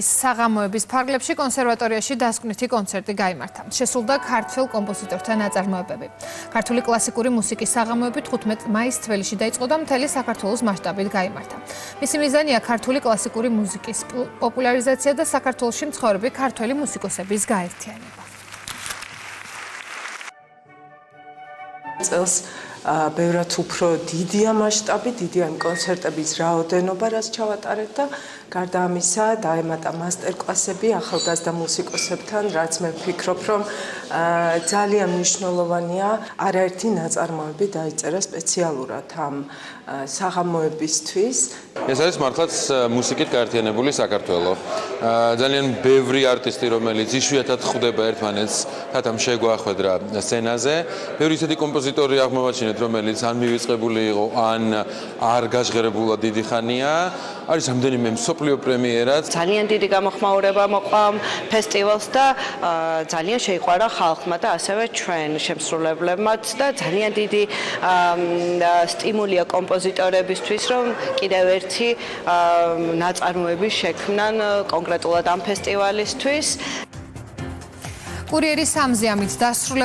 საღამოების ფარგლებში კონსერვატორიაში დასკვნითი კონცერტი გაიმართა. შესრულდა ქართველ კომპოზიტორთა ნაწარმოებები. ქართული კლასიკური მუსიკის საღამოები 15 მაისს თბილისში დაიწყო და მთელი საქართველოს მასშტაბით გაიმართა. მისი მიზანია ქართული კლასიკური მუსიკის პოპულარიზაცია და საქართველოში მცხოვრები ქართველი მუსიკოსების გაერთიანება. წელს ბევრად უფრო დიდია მასშტაბი, დიდია კონცერტების რაოდენობა, რაც ჩავატარეთ და გარდა ამისა დაემატა მასტერკლასები ახალგაზრდა მუსიკოსებთან, რაც მე ვფიქრობ, რომ ძალიან მნიშვნელოვანია არაერთი ნაწარმოები დაიწერა სპეციალურად ამ საღამოებისთვის. ეს არის მართლაც მუსიკით გაერთიანებული საქართველო. ძალიან ბევრი არტისტი, რომელიც იშვიათად ხვდება ერთმანეთს, თათამ შეგვახვედრა სცენაზე. ბევრი ისეთი კომპოზიტორი აღმოვაჩინეთ, რომელიც ან მივიწყებული იყო, ან არ გაჟღერებულა დიდი ხანია. არის რამდენიმე მსოფლიო პრემიერაც. ძალიან დიდი გამოხმაურება მოყვა ფესტივალს და ძალიან შეიყვარა ხალხმა და ასევე ჩვენ შემსრულებლებმაც და ძალიან დიდი სტიმულია კომპოზიტორებისთვის, რომ კიდევ ერთი ნაწარმოები შექმნან კონკრეტულად ამ ფესტივალისთვის. კურიერი 3-ზე ამით დასრულებული